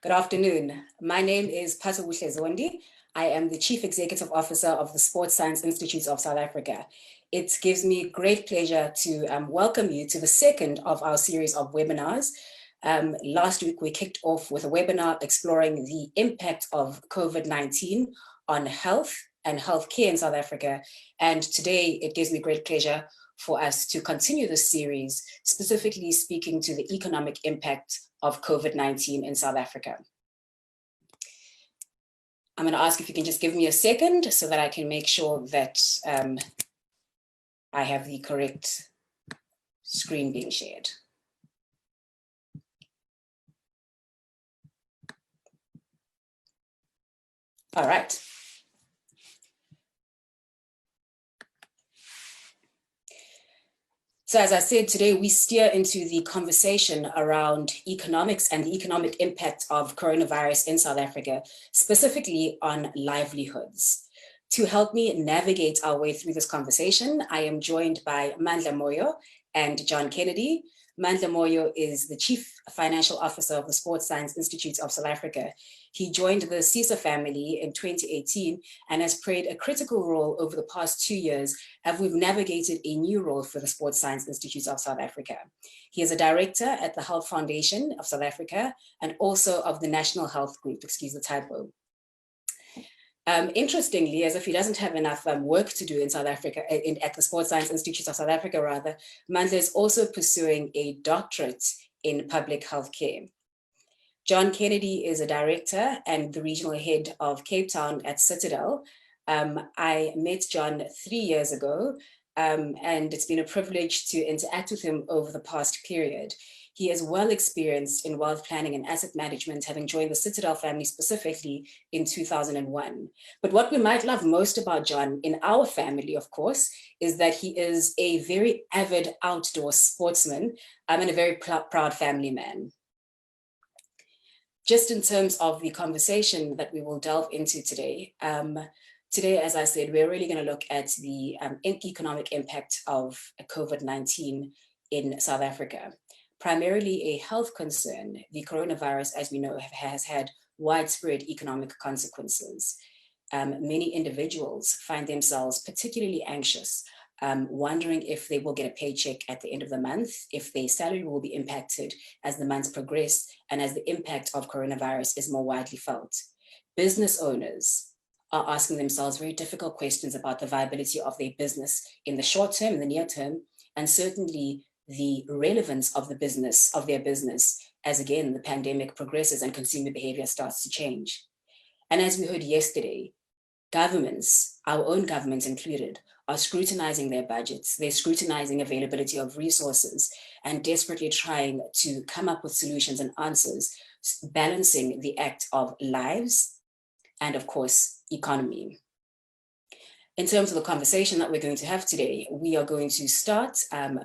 Good afternoon. My name is Pathabuhle Zondi. I am the Chief Executive Officer of the Sports Science Institutes of South Africa. It gives me great pleasure to welcome you to the second of our series of webinars. Last week, we kicked off with a webinar exploring the impact of COVID-19 on health and healthcare in South Africa. And today, it gives me great pleasure for us to continue this series, specifically speaking to the economic impact of COVID-19 in South Africa. I'm going to ask if you can just give me a second so that I can make sure that I have the correct screen being shared. All right. So as I said, today we steer into the conversation around economics and the economic impact of coronavirus in South Africa, specifically on livelihoods. To help me navigate our way through this conversation, I am joined by Mandla Moyo and John Kennedy. Mandla Moyo is the Chief Financial Officer of the Sports Science Institutes of South Africa. He joined the CISA family in 2018 and has played a critical role over the past 2 years as we've navigated a new role for the Sports Science Institutes of South Africa. He is a director at the Health Foundation of South Africa and also of the National Health Group, excuse the typo. Interestingly, as if he doesn't have enough work to do in South Africa, at the Sports Science Institute of South Africa rather, Mandla is also pursuing a doctorate in public health care. John Kennedy is a director and the regional head of Cape Town at Citadel. I met John 3 years ago, and it's been a privilege to interact with him over the past period. He is well experienced in wealth planning and asset management, having joined the Citadel family specifically in 2001. But what we might love most about John in our family, of course, is that he is a very avid outdoor sportsman and a very proud family man. Just in terms of the conversation that we will delve into today, today, as I said, we're really going to look at the economic impact of COVID-19 in South Africa. Primarily a health concern, the coronavirus, as we know, has had widespread economic consequences. Many individuals find themselves particularly anxious, wondering if they will get a paycheck at the end of the month, if their salary will be impacted as the months progress, and as the impact of coronavirus is more widely felt. Business owners are asking themselves very difficult questions about the viability of their business in the short term, in the near term, and certainly the relevance of their business as, again, the pandemic progresses and consumer behavior starts to change. And as we heard yesterday, governments, our own governments included, are scrutinizing their budgets. They're scrutinizing availability of resources and desperately trying to come up with solutions and answers, balancing the act of lives and, of course, economy. In terms of the conversation that we're going to have today, we are going to start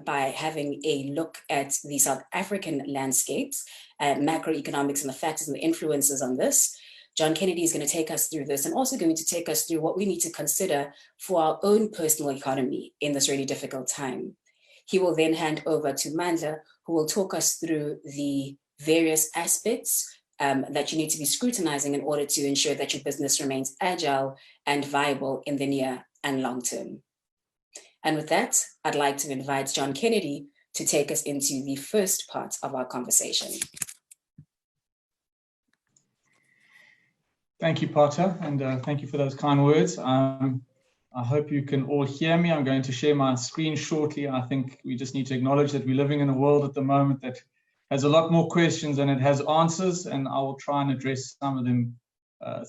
by having a look at the South African landscapes, macroeconomics and the factors and the influences on this. John Kennedy is going to take us through this and also going to take us through what we need to consider for our own personal economy in this really difficult time. He will then hand over to Mandla, who will talk us through the various aspects that you need to be scrutinizing in order to ensure that your business remains agile and viable in the near and long term. And with that, I'd like to invite John Kennedy to take us into the first part of our conversation. Thank you, Potter, and thank you for those kind words. I hope you can all hear me. I'm going to share my screen shortly. I think we just need to acknowledge that we're living in a world at the moment that has a lot more questions than it has answers, and I will try and address some of them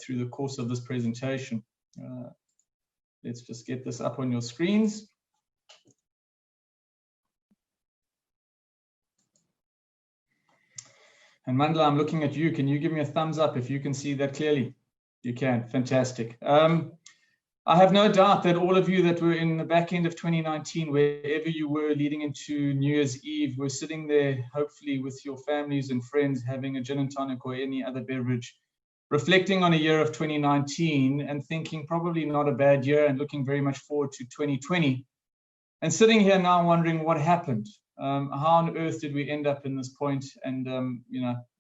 through the course of this presentation. Let's just get this up on your screens. And Mandla, I'm looking at you. Can you give me a thumbs up if you can see that clearly? You can. Fantastic. I have no doubt that all of you that were in the back end of 2019, wherever you were leading into New Year's Eve, were sitting there, hopefully with your families and friends, having a gin and tonic or any other beverage, reflecting on a year of 2019 and thinking probably not a bad year and looking very much forward to 2020. And sitting here now wondering what happened. How on earth did we end up in this point? And,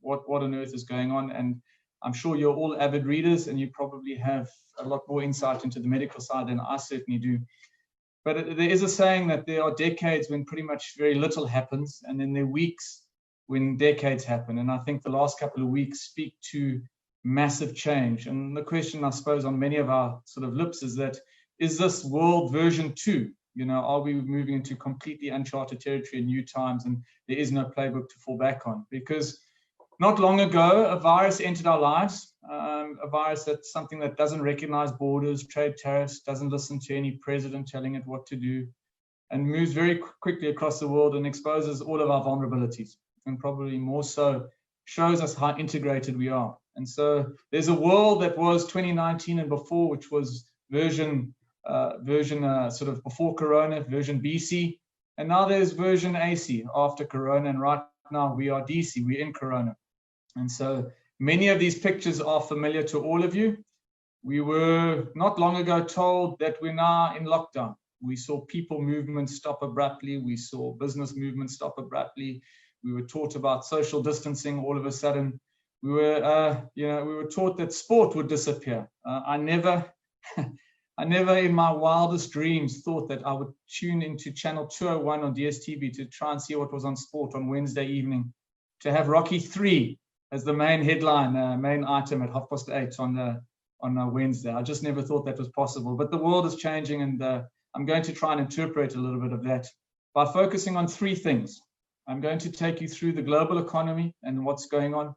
what on earth is going on. And I'm sure you're all avid readers, and you probably have a lot more insight into the medical side than I certainly do. But there is a saying that there are decades when pretty much very little happens, and then there are weeks when decades happen. And I think the last couple of weeks speak to massive change. And the question, I suppose, on many of our sort of lips is that, is this world version 2? You know, are we moving into completely uncharted territory in new times, and there is no playbook to fall back on? Because not long ago, a virus entered our lives, a virus that's something that doesn't recognize borders, trade tariffs, doesn't listen to any president telling it what to do, and moves very quickly across the world and exposes all of our vulnerabilities, and probably more so shows us how integrated we are. And so there's a world that was 2019 and before, which was version sort of before Corona, version BC, and now there's version AC after Corona, and right now we are DC, we're in Corona. And so many of these pictures are familiar to all of you. We were not long ago told that we're now in lockdown. We saw people movements stop abruptly. We saw business movements stop abruptly. We were taught about social distancing all of a sudden. We were taught that sport would disappear. I never in my wildest dreams thought that I would tune into channel 201 on DSTV to try and see what was on sport on Wednesday evening, to have Rocky 3 as the main headline, main item at 8:30 on Wednesday. I just never thought that was possible. But the world is changing, and I'm going to try and interpret a little bit of that by focusing on 3 things. I'm going to take you through the global economy and what's going on.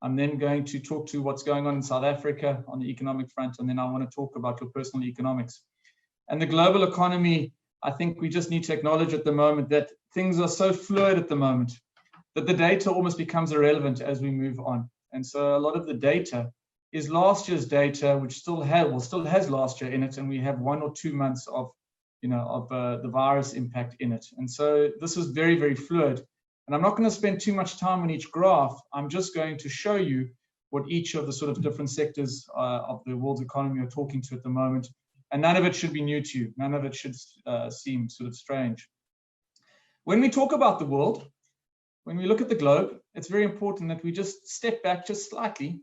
I'm then going to talk to what's going on in South Africa on the economic front, and then I want to talk about your personal economics. And the global economy, I think we just need to acknowledge at the moment that things are so fluid at the moment that the data almost becomes irrelevant as we move on. And so a lot of the data is last year's data, which still has last year in it, and we have 1 or 2 months of the virus impact in it. And so this is very, very fluid. And I'm not going to spend too much time on each graph. I'm just going to show you what each of the sort of different sectors of the world's economy are talking to at the moment. And none of it should be new to you. None of it should seem sort of strange. When we talk about the world, when we look at the globe, it's very important that we just step back just slightly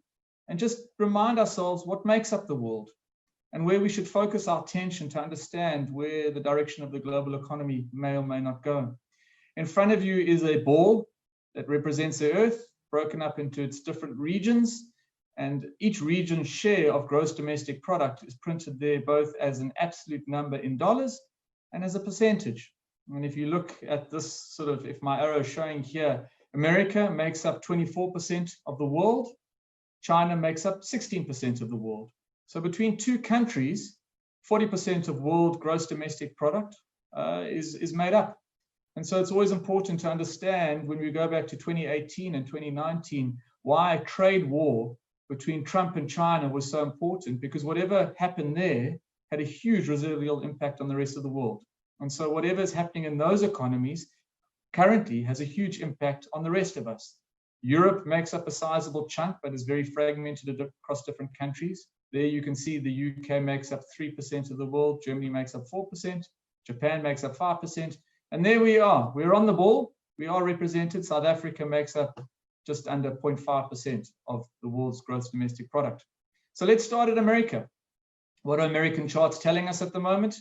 and just remind ourselves what makes up the world and where we should focus our attention to understand where the direction of the global economy may or may not go. In front of you is a ball that represents the Earth, broken up into its different regions, and each region's share of gross domestic product is printed there both as an absolute number in dollars and as a percentage. And if you look at this sort of, if my arrow is showing here, America makes up 24% of the world, China makes up 16% of the world. So between 2 countries, 40% of world gross domestic product is made up. And so it's always important to understand, when we go back to 2018 and 2019, why a trade war between Trump and China was so important, because whatever happened there had a huge residual impact on the rest of the world. And so whatever is happening in those economies currently has a huge impact on the rest of us. Europe makes up a sizable chunk, but is very fragmented across different countries. There you can see the UK makes up 3% of the world, Germany makes up 4%, Japan makes up 5%. And there we are, we're on the ball, we are represented. South Africa makes up just under 0.5% of the world's gross domestic product. So let's start at America. What are American charts telling us at the moment?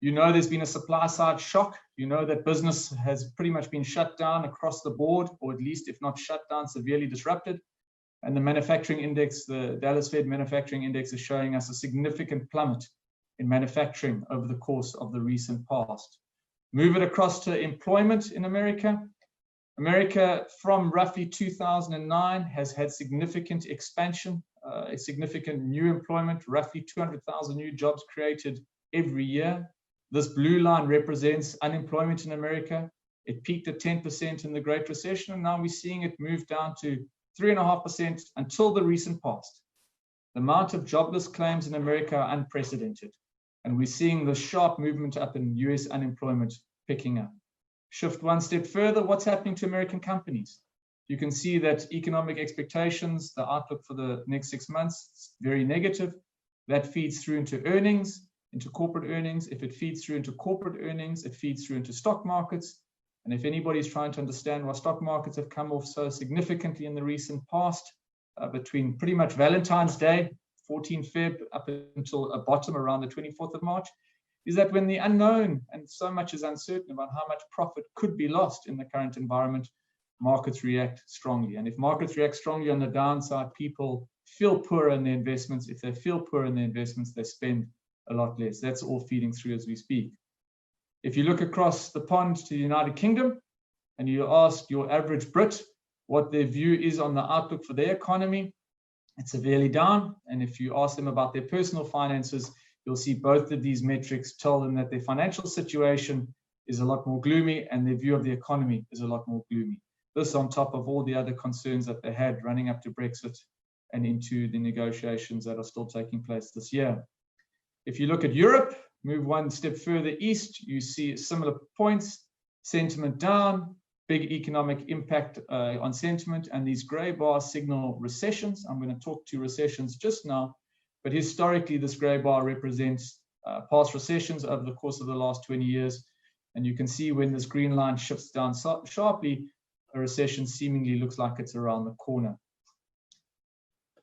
You know there's been a supply side shock. You know that business has pretty much been shut down across the board, or at least if not shut down, severely disrupted. And the manufacturing index, the Dallas Fed manufacturing index, is showing us a significant plummet in manufacturing over the course of the recent past. Move it across to employment in America. America from roughly 2009 has had significant expansion, a significant new employment, roughly 200,000 new jobs created every year. This blue line represents unemployment in America. It peaked at 10% in the Great Recession, and now we're seeing it move down to 3.5% until the recent past. The amount of jobless claims in America are unprecedented, and we're seeing the sharp movement up in US unemployment picking up. Shift one step further, what's happening to American companies? You can see that economic expectations, the outlook for the next 6 months, is very negative. That feeds through into earnings, into corporate earnings. If it feeds through into corporate earnings, it feeds through into stock markets. And if anybody's trying to understand why stock markets have come off so significantly in the recent past, between pretty much Valentine's Day, 14 Feb, up until a bottom around the 24th of March, is that when the unknown and so much is uncertain about how much profit could be lost in the current environment, markets react strongly. And if markets react strongly on the downside, people feel poorer in their investments. If they feel poorer in their investments, they spend a lot less. That's all feeding through as we speak. If you look across the pond to the United Kingdom and you ask your average Brit what their view is on the outlook for their economy, it's severely down. And if you ask them about their personal finances, you'll see both of these metrics tell them that their financial situation is a lot more gloomy and their view of the economy is a lot more gloomy. This on top of all the other concerns that they had running up to Brexit and into the negotiations that are still taking place this year. If you look at Europe, move one step further east, you see similar points, sentiment down, big economic impact on sentiment, and these gray bars signal recessions. I'm going to talk to recessions just now, but historically this gray bar represents past recessions over the course of the last 20 years. And you can see when this green line shifts down sharply, a recession seemingly looks like it's around the corner.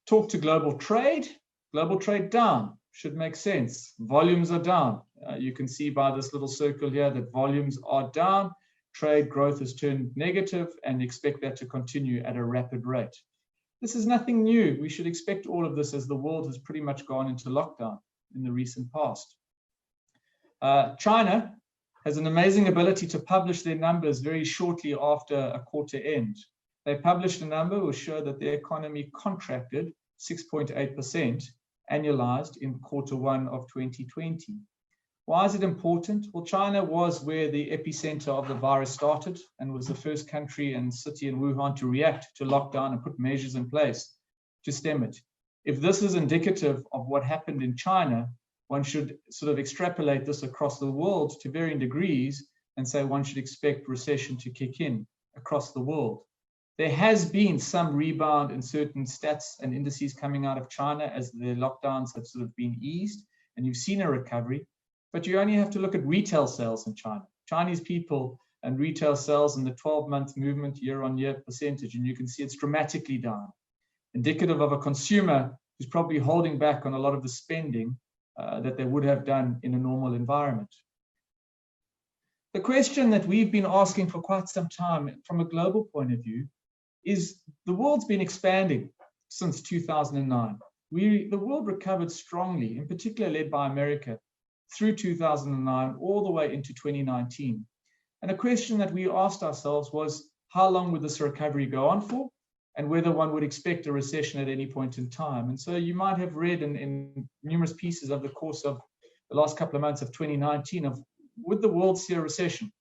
Talk to global trade down. Should make sense. Volumes are down. You can see by this little circle here that volumes are down. Trade growth has turned negative and expect that to continue at a rapid rate. This is nothing new. We should expect all of this as the world has pretty much gone into lockdown in the recent past. China has an amazing ability to publish their numbers very shortly after a quarter end. They published a number which showed that their economy contracted 6.8%. annualized in Q1 of 2020. Why is it important? Well, China was where the epicenter of the virus started and was the first country and city in Wuhan to react to lockdown and put measures in place to stem it. If this is indicative of what happened in China, one should sort of extrapolate this across the world to varying degrees and say one should expect recession to kick in across the world. There has been some rebound in certain stats and indices coming out of China as the lockdowns have sort of been eased, and you've seen a recovery, but you only have to look at retail sales in China. Chinese people and retail sales in the 12-month movement year-on-year percentage, and you can see it's dramatically down, indicative of a consumer who's probably holding back on a lot of the spending that they would have done in a normal environment. The question that we've been asking for quite some time from a global point of view is the world's been expanding since 2009. The world recovered strongly, in particular led by America, through 2009 all the way into 2019. And a question that we asked ourselves was, how long would this recovery go on for, and whether one would expect a recession at any point in time. And so you might have read in numerous pieces over the course of the last couple of months of 2019 of, would the world see a recession?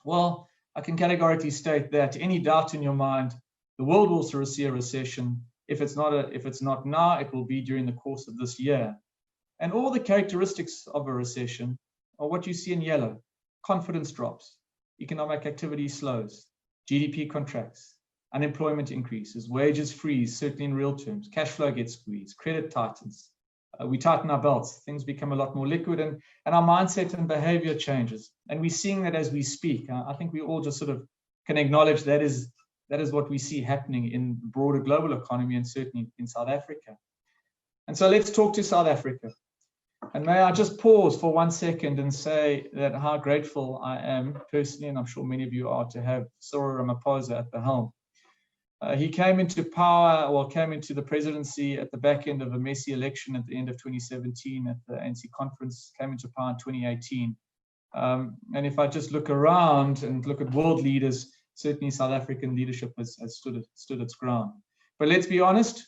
Well, I can categorically state that any doubt in your mind, the world will see a recession. If it's not now, it will be during the course of this year. And all the characteristics of a recession are what you see in yellow. Confidence drops, economic activity slows, GDP contracts, unemployment increases, wages freeze, certainly in real terms, cash flow gets squeezed, credit tightens. We tighten our belts, things become a lot more liquid, and our mindset and behavior changes. And we're seeing that as we speak. I think we all just sort of can acknowledge that is what we see happening in the broader global economy and certainly in South Africa. And so let's talk to South Africa. And may I just pause for 1 second and say that how grateful I am personally, and I'm sure many of you are, to have Cyril Ramaphosa at the helm. He came into the presidency at the back end of a messy election at the end of 2017 at the ANC conference, came into power in 2018. And if I just look around and look at world leaders, certainly South African leadership has stood its ground. But let's be honest,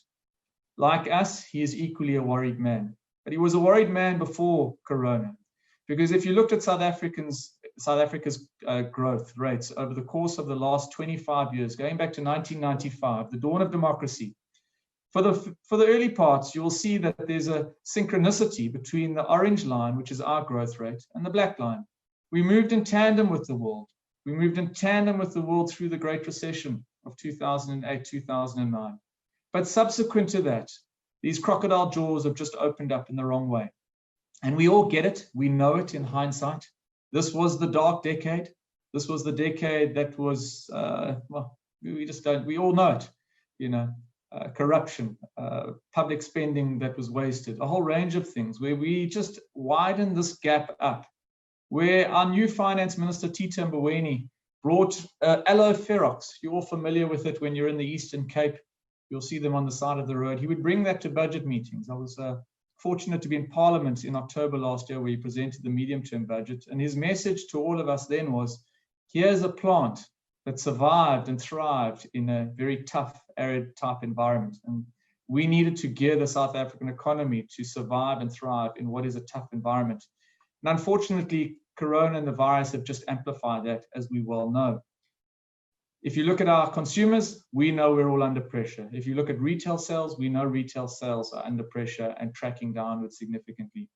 like us, he is equally a worried man. But he was a worried man before Corona. Because if you looked at South Africa's growth rates over the course of the last 25 years, going back to 1995, the dawn of democracy, for the early parts, you'll see that there's a synchronicity between the orange line, which is our growth rate, and the black line. We moved in tandem with the world. We moved in tandem with the world through the Great Recession of 2008, 2009. But subsequent to that, these crocodile jaws have just opened up in the wrong way. And we all get it. We know it in hindsight. This was the dark decade. This was the decade that was, well, we all know it, you know, corruption, public spending that was wasted, a whole range of things where we just widened this gap up, where our new finance minister, Tito Mboweni, brought aloe ferox. You're all familiar with it when you're in the Eastern Cape. You'll see them on the side of the road. He would bring that to budget meetings. I was fortunate to be in Parliament in October last year where he presented the medium-term budget. And his message to all of us then was, here's a plant that survived and thrived in a very tough, arid type environment. And we needed to gear the South African economy to survive and thrive in what is a tough environment. And unfortunately, Corona and the virus have just amplified that, as we well know. If you look at our consumers, we know we're all under pressure. If you look at retail sales, we know retail sales are under pressure and tracking downwards significantly.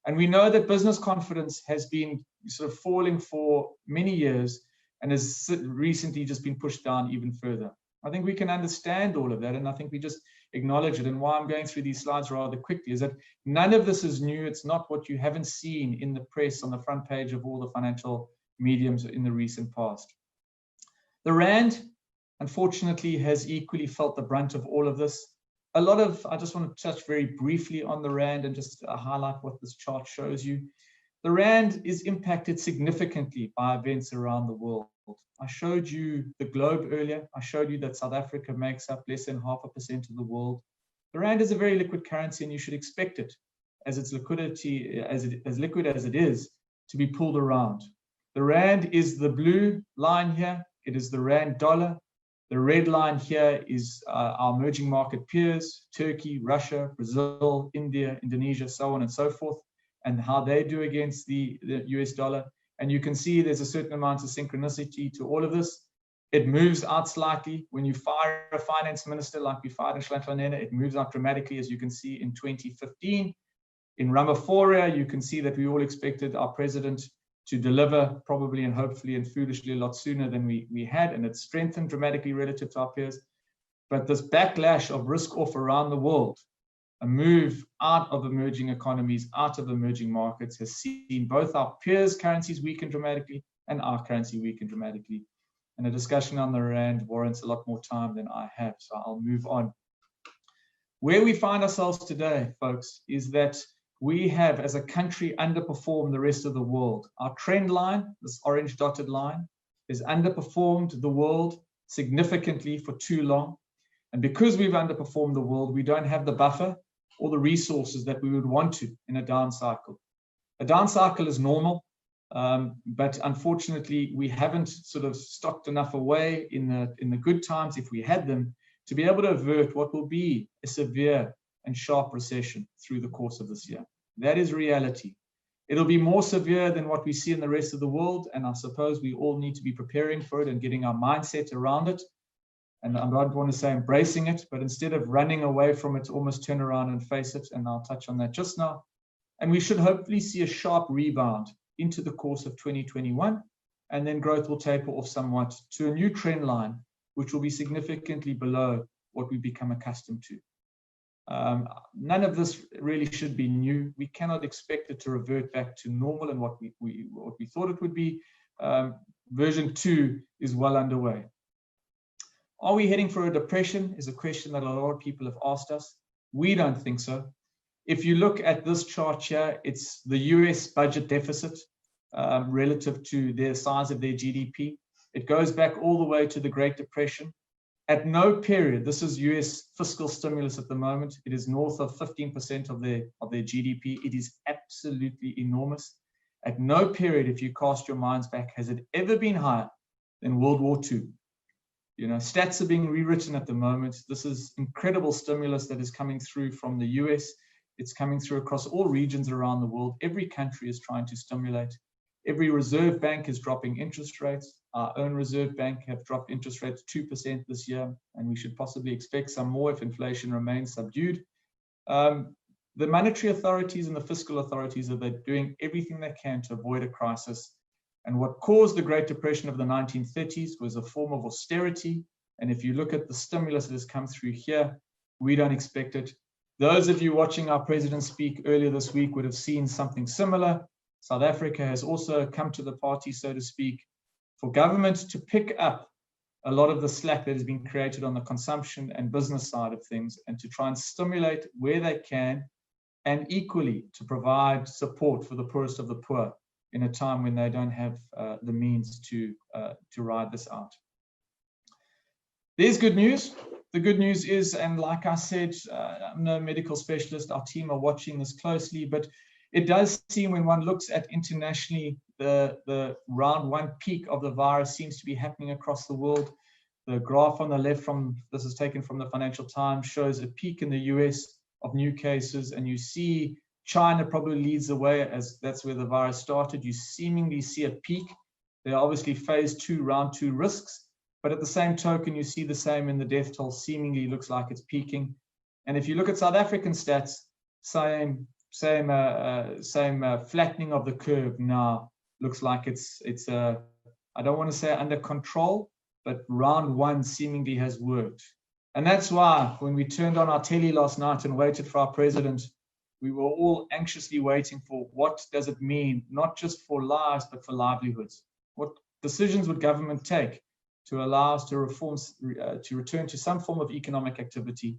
And we know that business confidence has been sort of falling for many years and has recently just been pushed down even further. I think we can understand all of that, and I think we just acknowledge it. And why I'm going through these slides rather quickly is that none of this is new. It's not what you haven't seen in the press on the front page of all the financial mediums in the recent past. The Rand, unfortunately, has equally felt the brunt of all of this. I just want to touch very briefly on the Rand and just highlight what this chart shows you. The Rand is impacted significantly by events around the world. I showed you the globe earlier. I showed you that South Africa makes up less than 0.5% of the world. The Rand is a very liquid currency, and you should expect it, as its liquidity, as liquid as it is, to be pulled around. The Rand is the blue line here. It is the Rand dollar. The red line here is our emerging market peers, Turkey, Russia, Brazil, India, Indonesia, so on and so forth, and how they do against the US dollar. And you can see there's a certain amount of synchronicity to all of this. It moves out slightly. When you fire a finance minister like we fired in Shlanhlanena, it moves out dramatically, as you can see in 2015. In Ramaphosa, you can see that we all expected our president to deliver probably and hopefully and foolishly a lot sooner than we had, and it strengthened dramatically relative to our peers. But this backlash of risk off around the world, a move out of emerging economies, out of emerging markets, has seen both our peers' currencies weaken dramatically and our currency weaken dramatically. And a discussion on the Rand warrants a lot more time than I have, so I'll move on. Where we find ourselves today, folks, is that we have, as a country, underperformed the rest of the world. Our trend line, this orange dotted line, has underperformed the world significantly for too long. And because we've underperformed the world, we don't have the buffer or the resources that we would want to in a down cycle. A down cycle is normal, but unfortunately, we haven't sort of stocked enough away in the good times, if we had them, to be able to avert what will be a severe and sharp recession through the course of this year. That is reality. It'll be more severe than what we see in the rest of the world, and I suppose we all need to be preparing for it and getting our mindset around it. And I don't want to say embracing it, but instead of running away from it, almost turn around and face it, and I'll touch on that just now. And we should hopefully see a sharp rebound into the course of 2021, and then growth will taper off somewhat to a new trend line, which will be significantly below what we've become accustomed to. None of this really should be new. We cannot expect it to revert back to normal and what we thought it would be. Version 2 is well underway. Are we heading for a depression? Is a question that a lot of people have asked us. We don't think so. If you look at this chart here, it's the US budget deficit relative to their size of their GDP. It goes back all the way to the Great Depression. At no period, this is US fiscal stimulus at the moment, it is north of 15% of their GDP. It is absolutely enormous. At no period, if you cast your minds back, has it ever been higher than World War II. You know, stats are being rewritten at the moment. This is incredible stimulus that is coming through from the US. It's coming through across all regions around the world. Every country is trying to stimulate. Every reserve bank is dropping interest rates. Our own reserve bank have dropped interest rates 2% this year, and we should possibly expect some more if inflation remains subdued. The monetary authorities and the fiscal authorities are doing everything they can to avoid a crisis. And what caused the Great Depression of the 1930s was a form of austerity. And if you look at the stimulus that has come through here, we don't expect it. Those of you watching our president speak earlier this week would have seen something similar. South Africa has also come to the party, so to speak. for government to pick up a lot of the slack that has been created on the consumption and business side of things, and to try and stimulate where they can, and equally to provide support for the poorest of the poor in a time when they don't have the means to ride this out. There's good news. The good news is, and like I said, I'm no medical specialist, our team are watching this closely, but it does seem when one looks at internationally, the round one peak of the virus seems to be happening across the world. The graph on the left, this is taken from the Financial Times, shows a peak in the US of new cases, and you see China probably leads the way, as that's where the virus started. You seemingly see a peak. There are obviously phase 2, round 2 risks, but at the same token, you see the same in the death toll, seemingly looks like it's peaking. And if you look at South African stats, same flattening of the curve now. Looks like it's I don't want to say under control, but round 1 seemingly has worked. And that's why when we turned on our telly last night and waited for our president, we were all anxiously waiting for what does it mean, not just for lives, but for livelihoods. What decisions would government take to allow us to return to some form of economic activity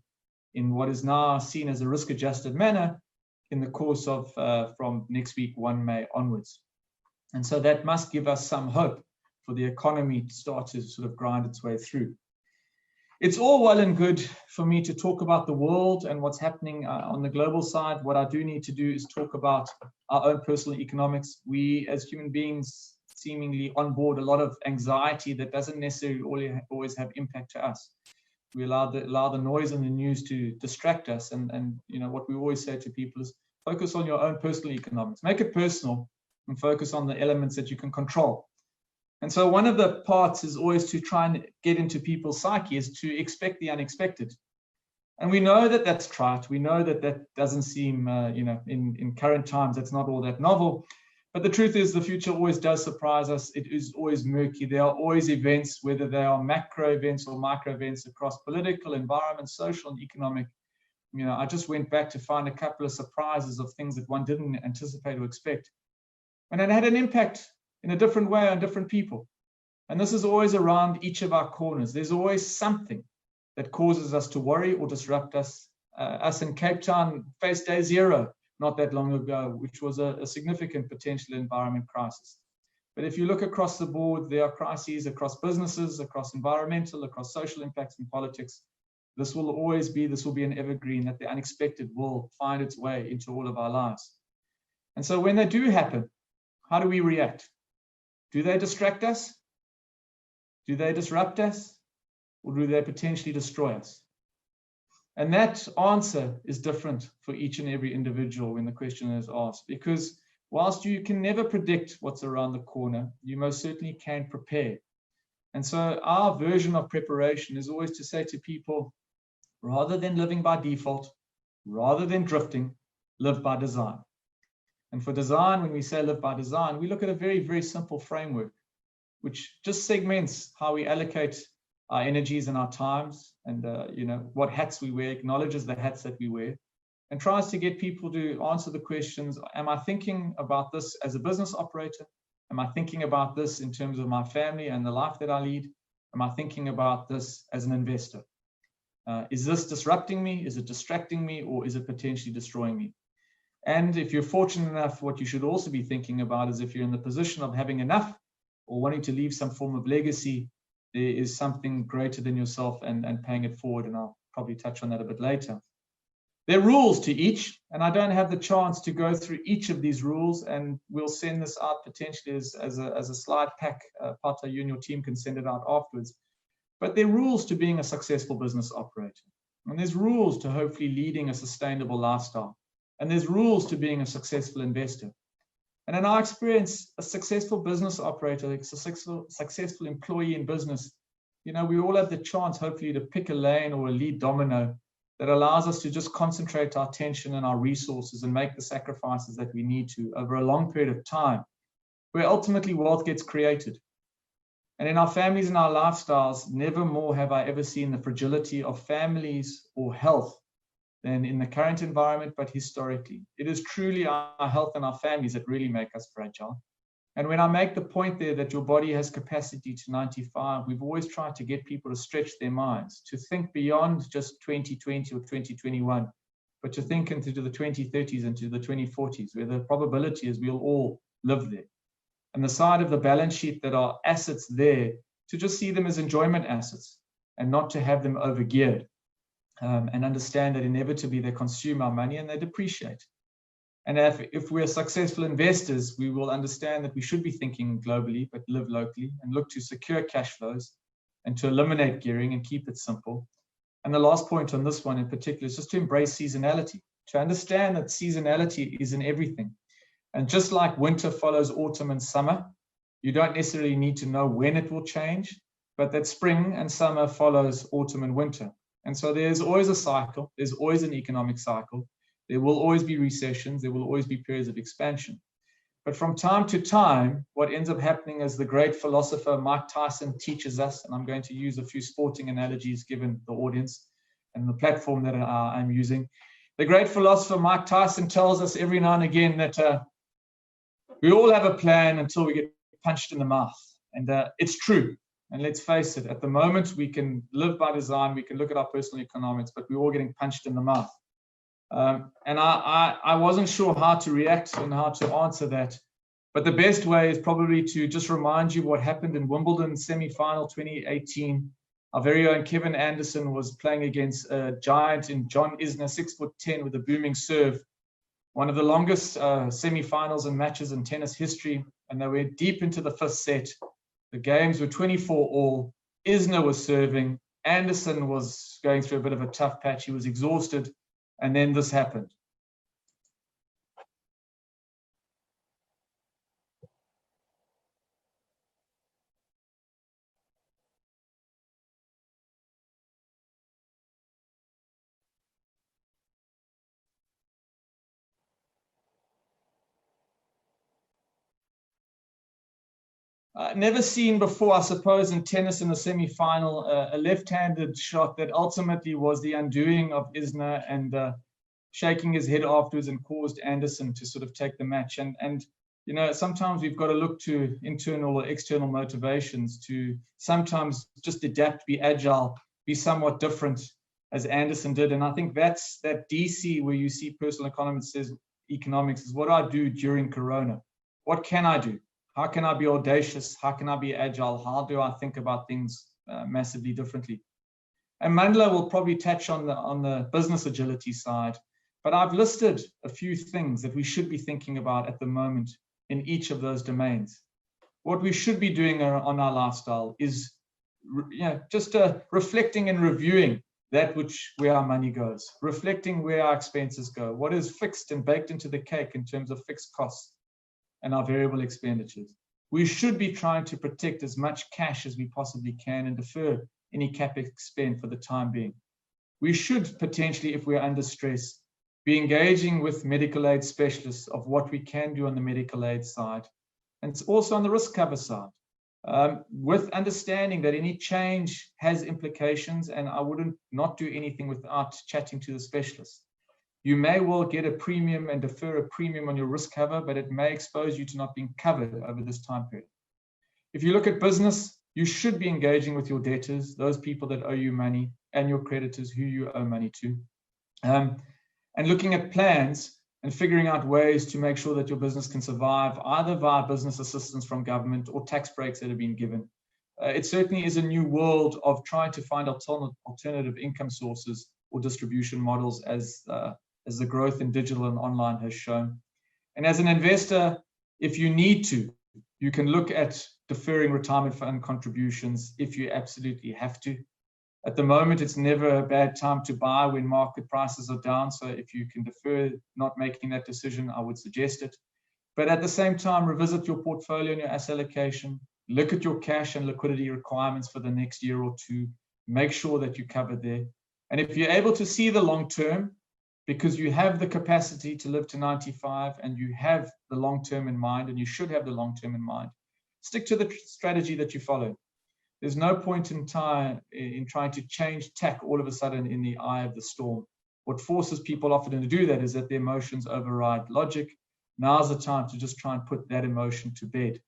in what is now seen as a risk-adjusted manner in the course of from next week, 1 May onwards. And so that must give us some hope for the economy to start to sort of grind its way through. It's all well and good for me to talk about the world and what's happening on the global side. What I do need to do is talk about our own personal economics. We as human beings seemingly onboard a lot of anxiety that doesn't necessarily always have impact to us. We allow the noise in the news to distract us. And you know, what we always say to people is focus on your own personal economics. Make it personal and focus on the elements that you can control. And so one of the parts is always to try and get into people's psyche is to expect the unexpected. And we know that that's trite. We know that that doesn't seem, in current times, that's not all that novel. But the truth is the future always does surprise us. It is always murky. There are always events, whether they are macro events or micro events across political, environment, social, and economic. You know, I just went back to find a couple of surprises of things that one didn't anticipate or expect. And it had an impact in a different way on different people. And this is always around each of our corners. There's always something that causes us to worry or disrupt us. Us in Cape Town faced day 0 not that long ago, which was a significant potential environment crisis. But if you look across the board, there are crises across businesses, across environmental, across social impacts and politics. This will be an evergreen, that the unexpected will find its way into all of our lives. And so when they do happen, how do we react? Do they distract us? Do they disrupt us? Or do they potentially destroy us? And that answer is different for each and every individual when the question is asked, because whilst you can never predict what's around the corner, you most certainly can prepare. And so our version of preparation is always to say to people, rather than living by default, rather than drifting, live by design. And for design, when we say live by design, we look at a very, very simple framework, which just segments how we allocate our energies and our times, and what hats we wear, acknowledges the hats that we wear, and tries to get people to answer the questions: am I thinking about this as a business operator? Am I thinking about this in terms of my family and the life that I lead? Am I thinking about this as an investor? Is this disrupting me? Is it distracting me? Or is it potentially destroying me? And if you're fortunate enough, what you should also be thinking about is if you're in the position of having enough or wanting to leave some form of legacy, there is something greater than yourself and paying it forward. And I'll probably touch on that a bit later. There are rules to each, and I don't have the chance to go through each of these rules, and we'll send this out potentially as a slide pack. Pata, you and your team can send it out afterwards. But there are rules to being a successful business operator. And there's rules to hopefully leading a sustainable lifestyle. And there's rules to being a successful investor. And in our experience, a successful business operator, a successful employee in business, we all have the chance, hopefully, to pick a lane or a lead domino that allows us to just concentrate our attention and our resources and make the sacrifices that we need to over a long period of time, where ultimately wealth gets created. And in our families and our lifestyles, never more have I ever seen the fragility of families or health than in the current environment, but historically. It is truly our health and our families that really make us fragile. And when I make the point there that your body has capacity to 95, we've always tried to get people to stretch their minds, to think beyond just 2020 or 2021, but to think into the 2030s and to the 2040s, where the probability is we'll all live there. And the side of the balance sheet that are assets there, to just see them as enjoyment assets and not to have them overgeared, and understand that inevitably they consume our money and they depreciate. And if we're successful investors, we will understand that we should be thinking globally, but live locally and look to secure cash flows and to eliminate gearing and keep it simple. And the last point on this one in particular is just to embrace seasonality, to understand that seasonality is in everything. And just like winter follows autumn and summer, you don't necessarily need to know when it will change, but that spring and summer follows autumn and winter. And so there's always a cycle, there's always an economic cycle. There will always be recessions, there will always be periods of expansion. But from time to time, what ends up happening, as the great philosopher Mike Tyson teaches us, and I'm going to use a few sporting analogies given the audience and the platform that I'm using. The great philosopher Mike Tyson tells us every now and again that we all have a plan until we get punched in the mouth. And it's true. And let's face it, at the moment, we can live by design, we can look at our personal economics, but we're all getting punched in the mouth. And I wasn't sure how to react and how to answer that. But the best way is probably to just remind you what happened in Wimbledon semi-final 2018. Our very own Kevin Anderson was playing against a giant in John Isner, 6'10", with a booming serve. One of the longest semi-finals and matches in tennis history. And they went deep into the fifth set. The games were 24-all. Isner was serving. Anderson was going through a bit of a tough patch. He was exhausted. And then this happened. Never seen before, I suppose, in tennis in the semi-final, a left-handed shot that ultimately was the undoing of Isner and shaking his head afterwards and caused Anderson to sort of take the match. And you know, sometimes we've got to look to internal or external motivations to sometimes just adapt, be agile, be somewhat different, as Anderson did. And I think that's that DC where you see personal economics says economics is what I do during Corona. What can I do? How can I be audacious? How can I be agile? How do I think about things massively differently? And Mandla will probably touch on the business agility side, but I've listed a few things that we should be thinking about at the moment in each of those domains. What we should be doing on our lifestyle is just reflecting and reviewing that where our money goes, reflecting where our expenses go, what is fixed and baked into the cake in terms of fixed costs and our variable expenditures. We should be trying to protect as much cash as we possibly can and defer any capex spend for the time being. We should potentially, if we're under stress, be engaging with medical aid specialists of what we can do on the medical aid side, and also on the risk cover side, with understanding that any change has implications, and I wouldn't not do anything without chatting to the specialists. You may well get a premium and defer a premium on your risk cover, but it may expose you to not being covered over this time period. If you look at business, you should be engaging with your debtors, those people that owe you money, and your creditors who you owe money to, and looking at plans and figuring out ways to make sure that your business can survive, either via business assistance from government or tax breaks that have been given. It certainly is a new world of trying to find alternative income sources or distribution models as the growth in digital and online has shown. And as an investor, if you need to, you can look at deferring retirement fund contributions if you absolutely have to. At the moment, it's never a bad time to buy when market prices are down. So if you can defer not making that decision, I would suggest it. But at the same time, revisit your portfolio and your asset allocation. Look at your cash and liquidity requirements for the next year or two. Make sure that you cover there. And if you're able to see the long term, because you have the capacity to live to 95 and you have the long term in mind, and you should have the long term in mind, stick to the strategy that you follow. There's no point in time in trying to change tack all of a sudden in the eye of the storm. What forces people often to do that is that their emotions override logic, now's the time to just try and put that emotion to bed.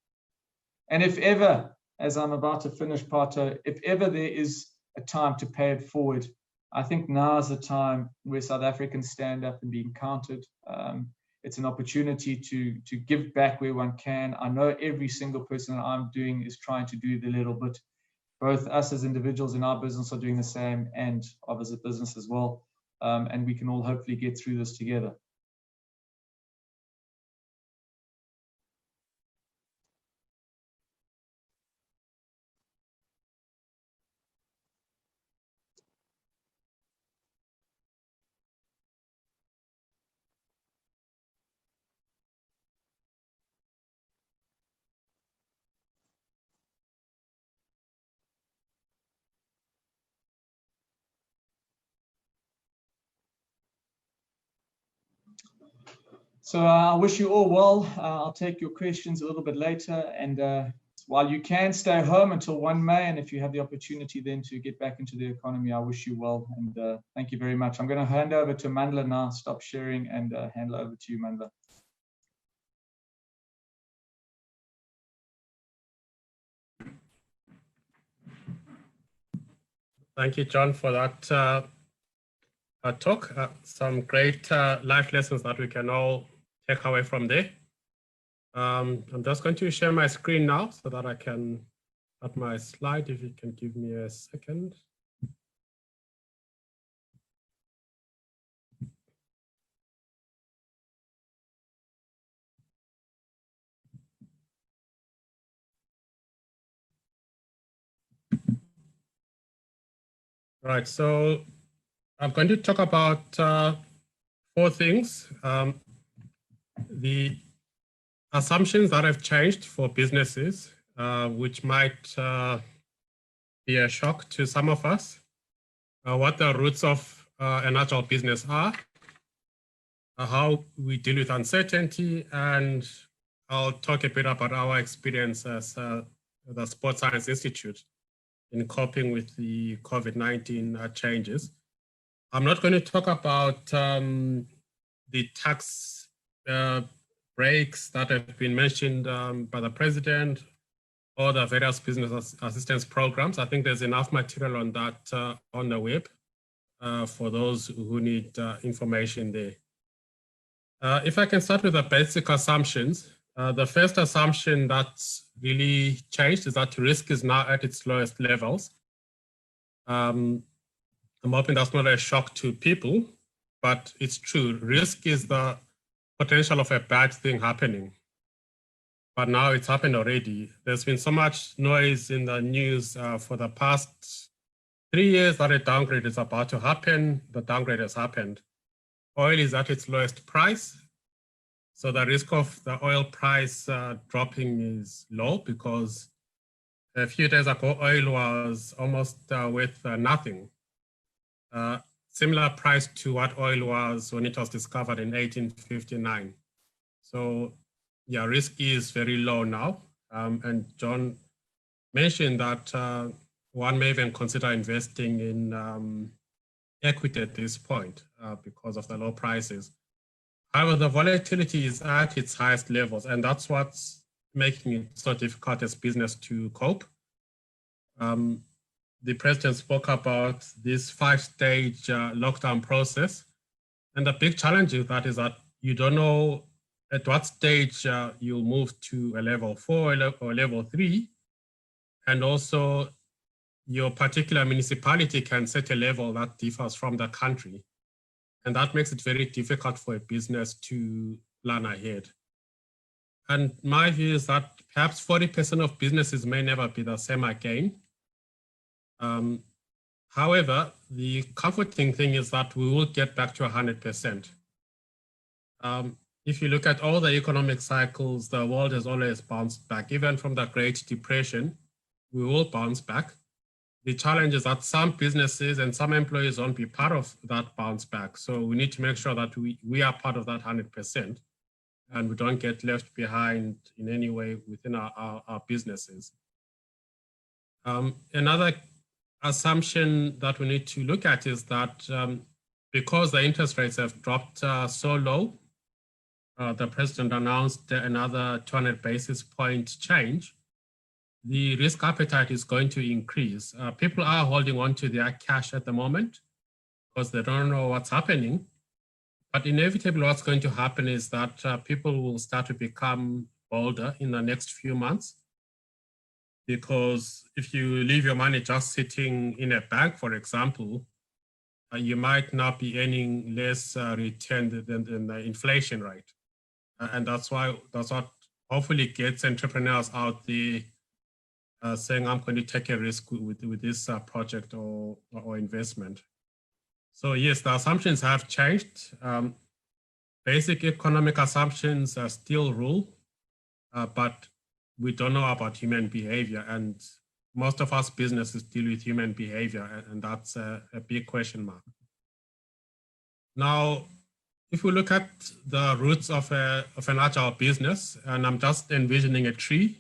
And if ever, as I'm about to finish, Pato, if ever there is a time to pay it forward, I think now is the time where South Africans stand up and be counted. It's an opportunity to give back where one can. I know every single person that I'm doing is trying to do the little bit. Both us as individuals in our business are doing the same, and others at business as well. And we can all hopefully get through this together. So I wish you all well. I'll take your questions a little bit later. And while you can stay home until 1 May, and if you have the opportunity then to get back into the economy, I wish you well. And thank you very much. I'm going to hand over to Mandla now, stop sharing, and hand over to you, Mandla. Thank you, John, for that talk. Some great life lessons that we can all take away from there. I'm just going to share my screen now so that I can add my slide. If you can give me a second. Right, so I'm going to talk about 4 things. The assumptions that have changed for businesses, which might be a shock to some of us, what the roots of an agile business are, how we deal with uncertainty, and I'll talk a bit about our experience as the Sports Science Institute in coping with the COVID-19 changes. I'm not going to talk about the tax breaks that have been mentioned by the president or the various business assistance programs. I think there's enough material on that on the web for those who need information there. If I can start with the basic assumptions, the first assumption that's really changed is that risk is now at its lowest levels. I'm hoping that's not a shock to people, but it's true. Risk is the potential of a bad thing happening. But now it's happened already. There's been so much noise in the news for the past 3 years that a downgrade is about to happen. The downgrade has happened. Oil is at its lowest price. So the risk of the oil price dropping is low, because a few days ago, oil was almost worth nothing. Similar price to what oil was when it was discovered in 1859. So yeah, risk is very low now. And John mentioned that one may even consider investing in equity at this point because of the low prices. However, the volatility is at its highest levels, and that's what's making it so difficult as business to cope. The president spoke about this 5-stage lockdown process. And the big challenge with that is that you don't know at what stage you'll move to a level 4 or level 3. And also your particular municipality can set a level that differs from the country. And that makes it very difficult for a business to plan ahead. And my view is that perhaps 40% of businesses may never be the same again. However, the comforting thing is that we will get back to 100%. If you look at all the economic cycles, the world has always bounced back. Even from the Great Depression, we will bounce back. The challenge is that some businesses and some employees won't be part of that bounce back. So we need to make sure that we are part of that 100% and we don't get left behind in any way within our businesses. Another assumption that we need to look at is that because the interest rates have dropped so low, the president announced another 200 basis point change, the risk appetite is going to increase. People are holding on to their cash at the moment because they don't know what's happening. But inevitably, what's going to happen is that people will start to become bolder in the next few months. Because if you leave your money just sitting in a bank, for example, you might not be earning less return than the inflation rate. And that's what hopefully gets entrepreneurs out there saying, I'm going to take a risk with this project or investment. So yes, the assumptions have changed. Basic economic assumptions still rule, but we don't know about human behavior, and most of us businesses deal with human behavior, and that's a big question mark. Now, if we look at the roots of an agile business, and I'm just envisioning a tree,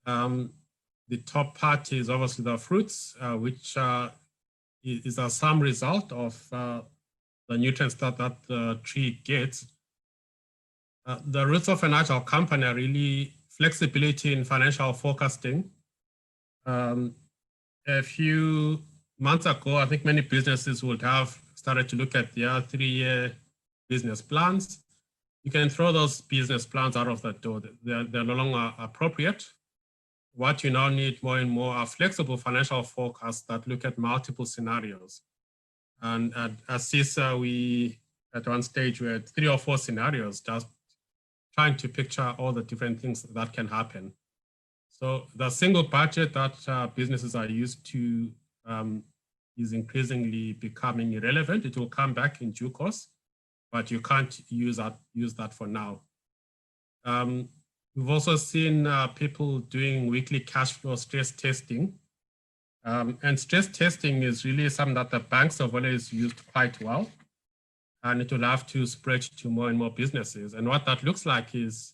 the top part is obviously the fruits, which is a sum result of the nutrients that the tree gets. The roots of an agile company are really flexibility in financial forecasting. A few months ago, I think many businesses would have started to look at their 3-year business plans. You can throw those business plans out of the door. They're no longer appropriate. What you now need more and more are flexible financial forecasts that look at multiple scenarios. And at CISA, we at one stage we had 3 or 4 scenarios, just trying to picture all the different things that can happen. So the single budget that businesses are used to is increasingly becoming irrelevant. It will come back in due course, but you can't use that for now. We've also seen people doing weekly cash flow stress testing. And stress testing is really something that the banks have always used quite well. And it will have to spread to more and more businesses. And what that looks like is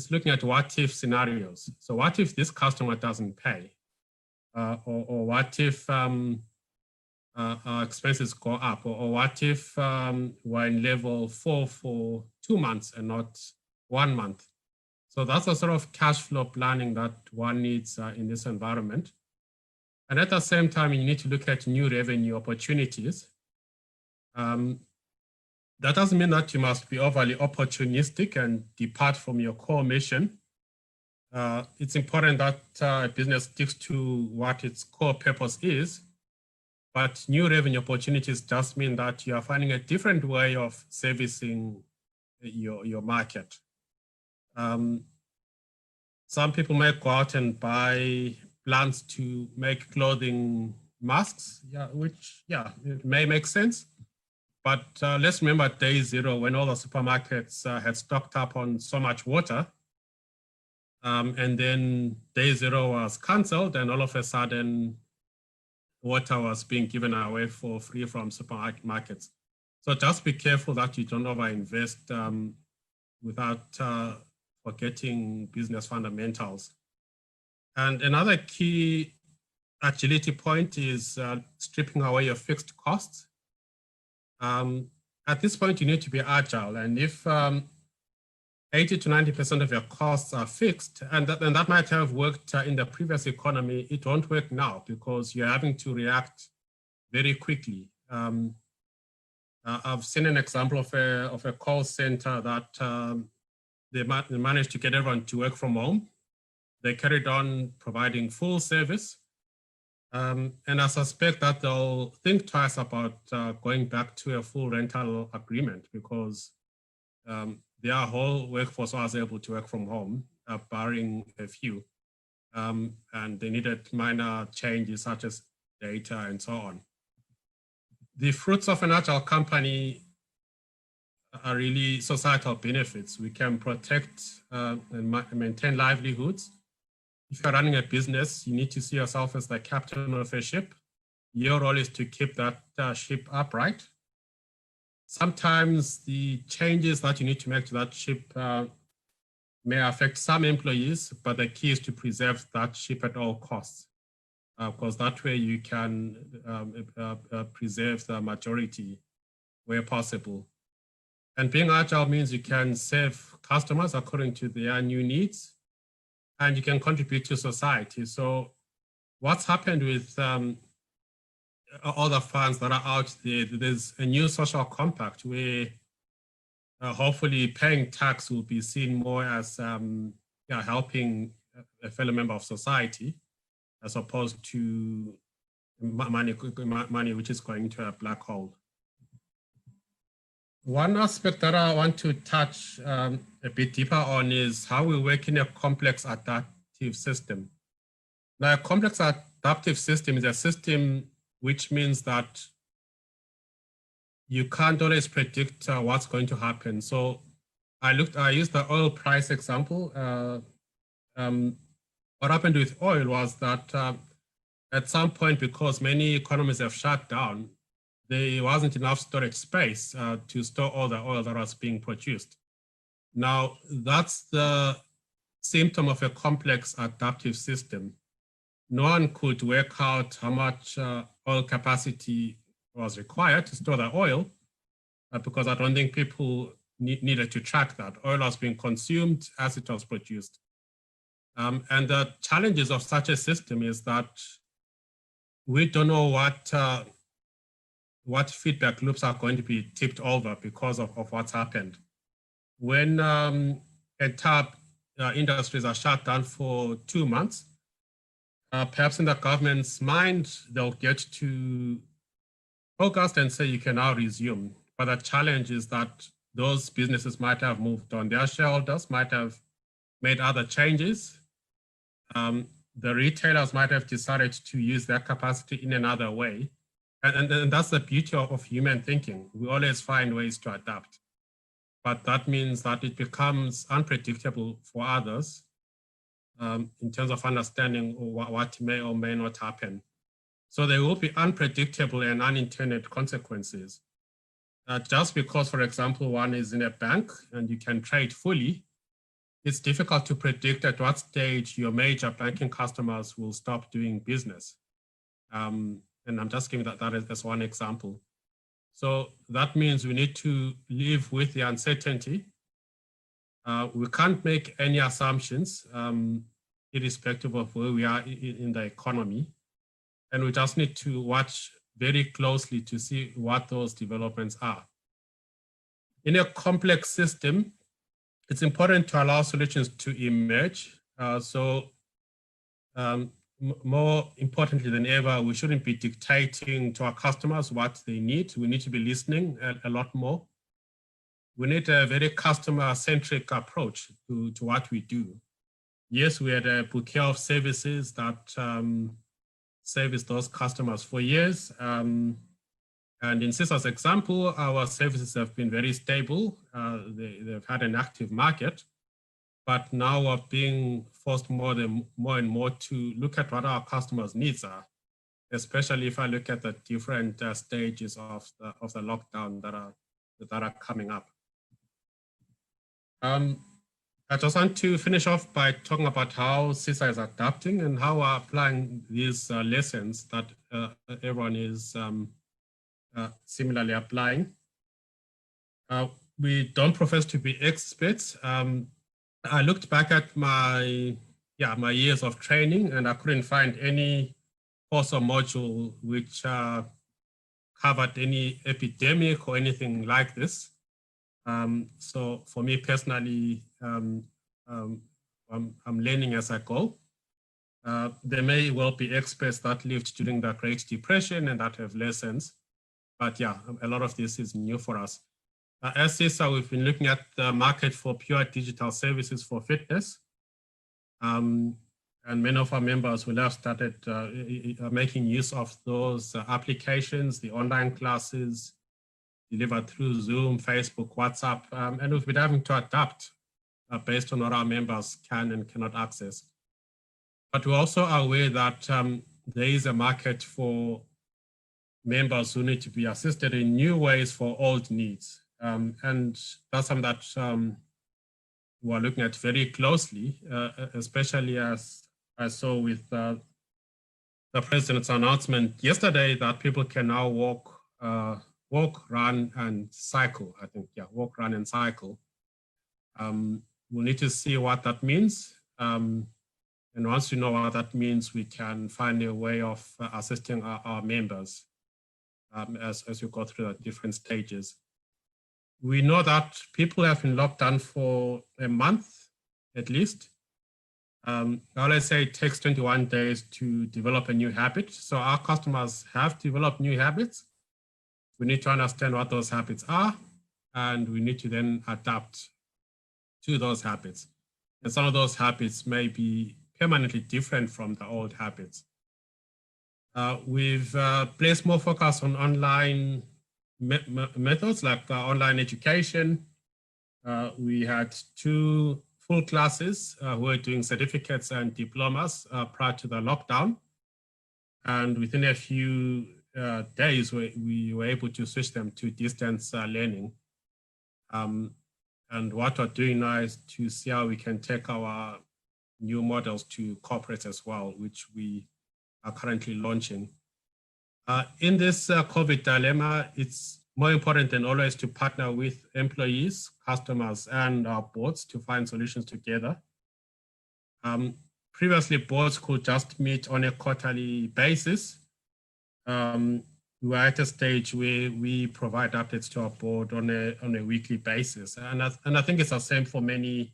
looking at what if scenarios. So what if this customer doesn't pay? Or what if our expenses go up? Or what if we're in level 4 for 2 months and not 1 month? So that's a sort of cash flow planning that one needs in this environment. And at the same time, you need to look at new revenue opportunities. That doesn't mean that you must be overly opportunistic and depart from your core mission. It's important that a business sticks to what its core purpose is, but new revenue opportunities just mean that you are finding a different way of servicing your market. Some people may go out and buy plants to make clothing masks, which it may make sense. But let's remember day 0 when all the supermarkets had stocked up on so much water. And then day 0 was cancelled, and all of a sudden, water was being given away for free from supermarkets. So just be careful that you don't overinvest without forgetting business fundamentals. And another key agility point is stripping away your fixed costs. At this point, you need to be agile. And if 80 to 90% of your costs are fixed, and that might have worked in the previous economy, it won't work now because you're having to react very quickly. I've seen an example of a call center that they managed to get everyone to work from home. They carried on providing full service. And I suspect that they'll think twice about going back to a full rental agreement because their whole workforce was able to work from home, barring a few. And they needed minor changes such as data and so on. The fruits of an agile company are really societal benefits. We can protect and maintain livelihoods. If you're running a business, you need to see yourself as the captain of a ship. Your role is to keep that ship upright. Sometimes the changes that you need to make to that ship may affect some employees, but the key is to preserve that ship at all costs, because that way you can preserve the majority where possible. And being agile means you can serve customers according to their new needs, and you can contribute to society. So what's happened with all the funds that are out there, there's a new social compact where hopefully paying tax will be seen more as helping a fellow member of society, as opposed to money which is going to a black hole. One aspect that I want to touch a bit deeper on is how we work in a complex adaptive system. Now, a complex adaptive system is a system which means that you can't always predict what's going to happen. So I used the oil price example. What happened with oil was that at some point, because many economies have shut down, there wasn't enough storage space to store all the oil that was being produced. Now, that's the symptom of a complex adaptive system. No one could work out how much oil capacity was required to store the oil, because I don't think people needed to track that. Oil was being consumed as it was produced. And the challenges of such a system is that we don't know what feedback loops are going to be tipped over because of what's happened. When entire industries are shut down for 2 months, perhaps in the government's mind, they'll get to August and say you can now resume. But the challenge is that those businesses might have moved on. Their shareholders might have made other changes. The retailers might have decided to use their capacity in another way. And that's the beauty of human thinking. We always find ways to adapt. But that means that it becomes unpredictable for others in terms of understanding what may or may not happen. So there will be unpredictable and unintended consequences. Just because, for example, one is in a bank and you can trade fully, it's difficult to predict at what stage your major banking customers will stop doing business. And I'm just giving that as one example. So that means we need to live with the uncertainty. We can't make any assumptions, irrespective of where we are in the economy. And we just need to watch very closely to see what those developments are. In a complex system, it's important to allow solutions to emerge. More importantly than ever, we shouldn't be dictating to our customers what they need. We need to be listening a lot more. We need a very customer-centric approach to what we do. Yes, we had a bouquet of services that service those customers for years. And in CISA's example, our services have been very stable. They've had an active market. But now we're being forced more and more to look at what our customers' needs are, especially if I look at the different stages of the lockdown that are coming up. I just want to finish off by talking about how CISA is adapting and how we're applying these lessons that everyone is similarly applying. We don't profess to be experts. I looked back at my years of training and I couldn't find any course or module which covered any epidemic or anything like this. So for me personally, I'm learning as I go. There may well be experts that lived during the Great Depression and that have lessons, but yeah, a lot of this is new for us. As CISA, we've been looking at the market for pure digital services for fitness. And many of our members will have started making use of those applications, the online classes delivered through Zoom, Facebook, WhatsApp, and we've been having to adapt based on what our members can and cannot access. But we also are aware that there is a market for members who need to be assisted in new ways for old needs. And that's something that we're looking at very closely, especially as I saw with the president's announcement yesterday that people can now walk walk, run, and cycle. I think, yeah, walk, run, and cycle. We'll need to see what that means. And once we know what that means, we can find a way of assisting our members as we go through the different stages. We know that people have been locked down for a month, at least. Now let's say it takes 21 days to develop a new habit. So our customers have developed new habits. We need to understand what those habits are, and we need to then adapt to those habits. And some of those habits may be permanently different from the old habits. We've placed more focus on online methods like online education. We had 2 full classes who were doing certificates and diplomas prior to the lockdown. And within a few days, we were able to switch them to distance learning. And what we're doing now is to see how we can take our new models to corporates as well, which we are currently launching. In this COVID dilemma, it's more important than always to partner with employees, customers, and our boards to find solutions together. Previously, boards could just meet on a quarterly basis. We're at a stage where we provide updates to our board on a weekly basis. And I think it's the same for many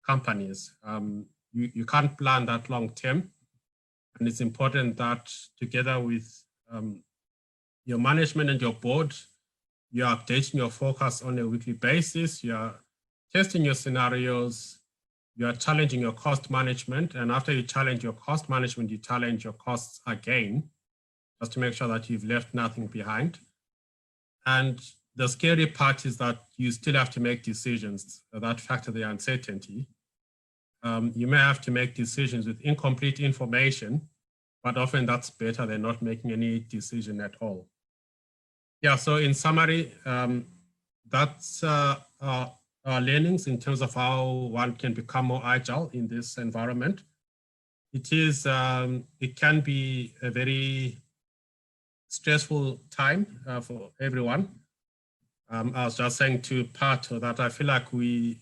companies. You can't plan that long term. And it's important that together with your management and your board, you're updating your forecast on a weekly basis, you're testing your scenarios, you're challenging your cost management. And after you challenge your cost management, you challenge your costs again, just to make sure that you've left nothing behind. And the scary part is that you still have to make decisions that factor the uncertainty. You may have to make decisions with incomplete information, but often that's better than not making any decision at all. Yeah, so in summary, that's our learnings in terms of how one can become more agile in this environment. It can be a very stressful time for everyone. I was just saying to Pato that I feel like we've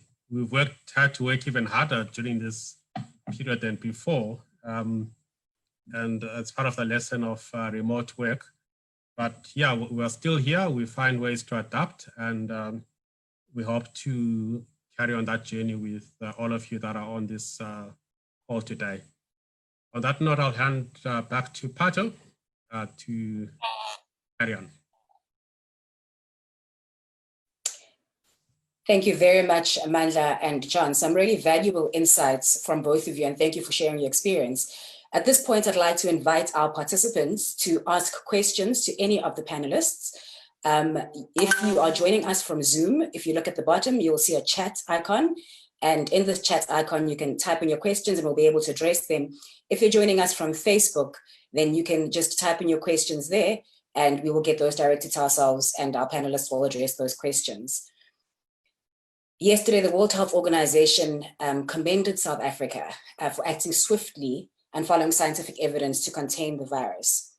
had to work even harder during this period than before. And it's part of the lesson of remote work. But yeah, we're still here. We find ways to adapt, and we hope to carry on that journey with all of you that are on this call today. On that note, I'll hand back to Pato to carry on. Thank you very much, Amanda and John. Some really valuable insights from both of you, and thank you for sharing your experience. At this point, I'd like to invite our participants to ask questions to any of the panelists. If you are joining us from Zoom, if you look at the bottom, you'll see a chat icon. And in this chat icon, you can type in your questions and we'll be able to address them. If you're joining us from Facebook, then you can just type in your questions there and we will get those directed to ourselves and our panelists will address those questions. Yesterday, the World Health Organization commended South Africa for acting swiftly and following scientific evidence to contain the virus.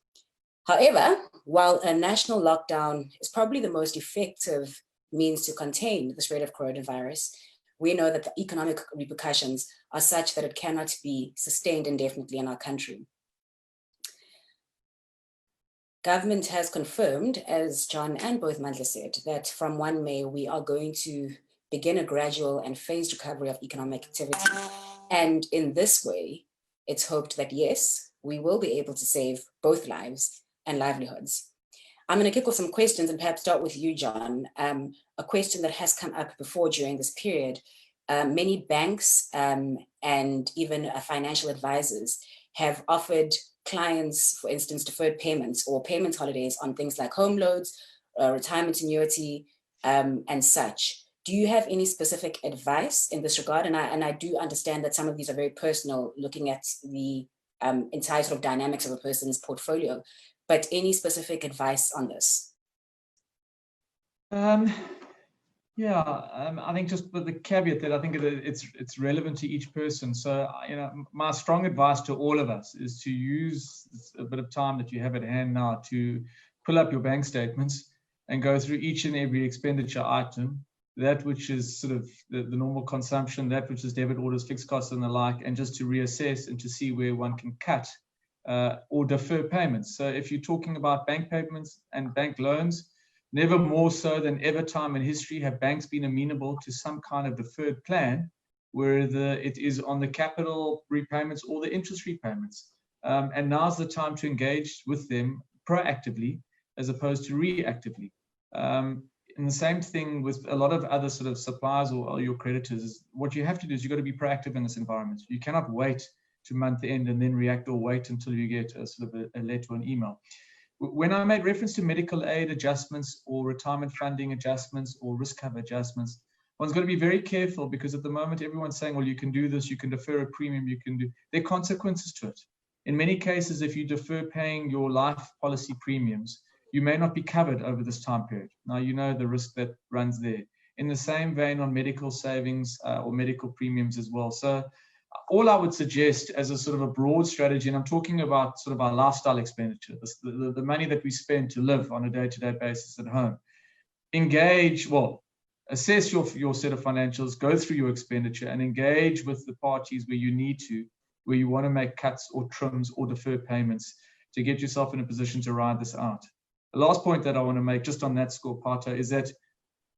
However, while a national lockdown is probably the most effective means to contain the spread of coronavirus, we know that the economic repercussions are such that it cannot be sustained indefinitely in our country. Government has confirmed, as John and both Mandla said, that from 1 May, we are going to begin a gradual and phased recovery of economic activity. And in this way, it's hoped that, yes, we will be able to save both lives and livelihoods. I'm going to kick off some questions and perhaps start with you, John. A question that has come up before during this period. Many banks and even financial advisors have offered clients, for instance, deferred payments or payment holidays on things like home loans, retirement annuity, and such. Do you have any specific advice in this regard? And I do understand that some of these are very personal, looking at the entire sort of dynamics of a person's portfolio, but any specific advice on this? Yeah, I think just with the caveat that I think it's relevant to each person. So, my strong advice to all of us is to use a bit of time that you have at hand now to pull up your bank statements and go through each and every expenditure item, that which is sort of the normal consumption, that which is debit orders, fixed costs and the like, and just to reassess and to see where one can cut or defer payments. So if you're talking about bank payments and bank loans, never more so than ever time in history have banks been amenable to some kind of deferred plan where it is on the capital repayments or the interest repayments. And now's the time to engage with them proactively as opposed to reactively. And the same thing with a lot of other sort of suppliers or your creditors. Is what you have to do is you've got to be proactive in this environment. You cannot wait to month end and then react, or wait until you get a sort of a letter or an email. When I made reference to medical aid adjustments or retirement funding adjustments or risk cover adjustments, one's got to be very careful, because at the moment everyone's saying, well, you can do this, you can defer a premium, you can do, there are consequences to it. In many cases, if you defer paying your life policy premiums, you may not be covered over this time period. Now, you know the risk that runs there. In the same vein on medical savings or medical premiums as well. So all I would suggest as a sort of a broad strategy, and I'm talking about sort of our lifestyle expenditure, the money that we spend to live on a day-to-day basis at home, engage, well, assess your set of financials, go through your expenditure and engage with the parties where you need to, where you want to make cuts or trims or defer payments to get yourself in a position to ride this out. The last point that I want to make just on that score, Pato, is that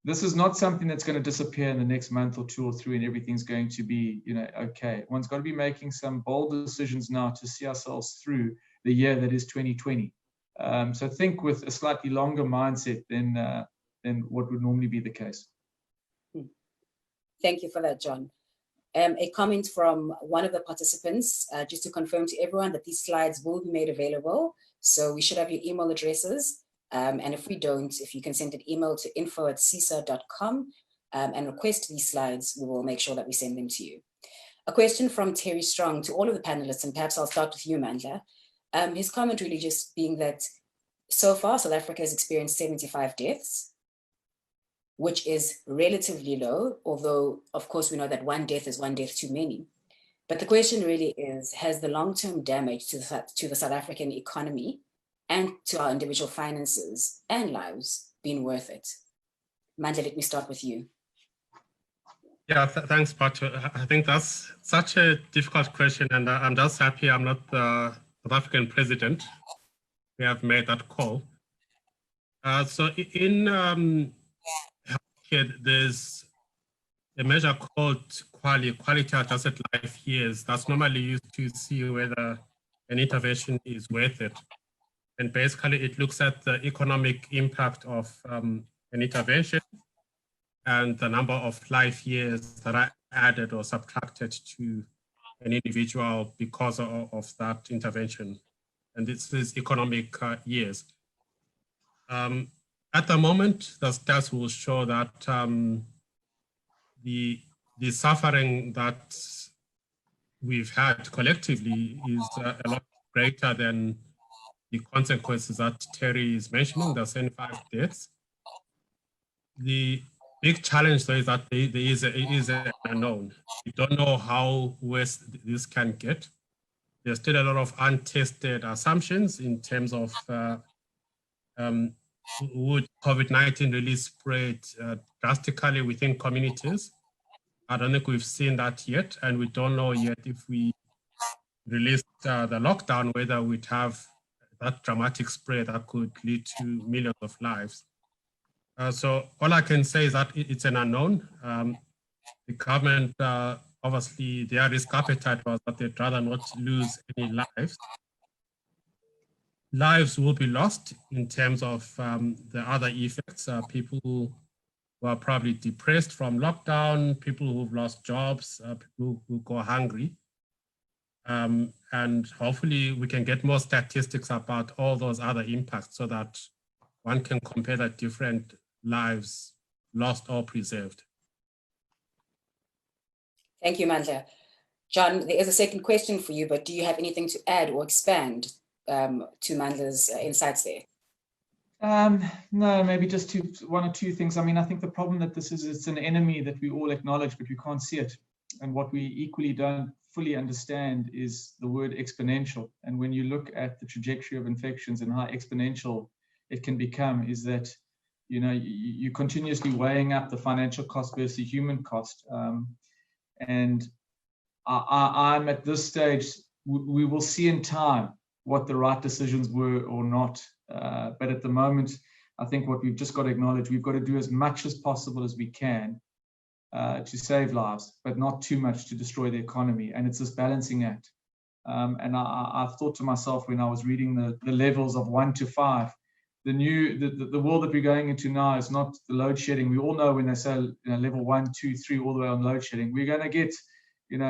this is not something that's going to disappear in the next month or two or three and everything's going to be, okay. One's got to be making some bold decisions now to see ourselves through the year that is 2020. So think with a slightly longer mindset than what would normally be the case. Thank you for that, John. A comment from one of the participants, just to confirm to everyone that these slides will be made available. So we should have your email addresses. And if we don't, if you can send an email to info@cisa.com and request these slides, we will make sure that we send them to you. A question from Terry Strong to all of the panelists, and perhaps I'll start with you, Mandla. His comment really just being that so far, South Africa has experienced 75 deaths, which is relatively low, although of course we know that one death is one death too many. But the question really is, has the long-term damage to the South African economy and to our individual finances and lives been worth it? Mandla, let me start with you. Yeah, thanks, Pato. I think that's such a difficult question, and I'm just happy I'm not the South African president. We have made that call. So in healthcare, there's a measure called quality adjusted life years that's normally used to see whether an intervention is worth it. And basically it looks at the economic impact of an intervention and the number of life years that are added or subtracted to an individual because of that intervention. And this is economic years. At the moment, the stats will show that the suffering that we've had collectively is a lot greater than the consequences that Terry is mentioning, the 75 deaths. The big challenge though is that there is an unknown. We don't know how worse this can get. There's still a lot of untested assumptions in terms of would COVID-19 really spread drastically within communities? I don't think we've seen that yet, and we don't know yet if we released the lockdown, whether we'd have that dramatic spread that could lead to millions of lives. So all I can say is that it's an unknown. The government, obviously, their risk appetite was that they'd rather not lose any lives. Lives will be lost in terms of the other effects. People who are probably depressed from lockdown, people who've lost jobs, people who go hungry. And hopefully we can get more statistics about all those other impacts so that one can compare the different lives lost or preserved. Thank you, Mandla. John, there is a second question for you, but do you have anything to add or expand to Mandla's insights there? No, maybe just one or two things. I mean, I think the problem that this is, it's an enemy that we all acknowledge, but we can't see it. And what we equally don't fully understand is the word exponential. And when you look at the trajectory of infections and how exponential it can become, is that you're continuously weighing up the financial cost versus human cost. And I'm at this stage, we will see in time what the right decisions were or not. But at the moment, I think what we've just got to acknowledge, we've got to do as much as possible as we can to save lives, but not too much to destroy the economy. And it's this balancing act. And I've thought to myself when I was reading the levels of 1 to 5, the world that we're going into now is not the load shedding. We all know when they say level 1, 2, 3, all the way on load shedding, we're going to get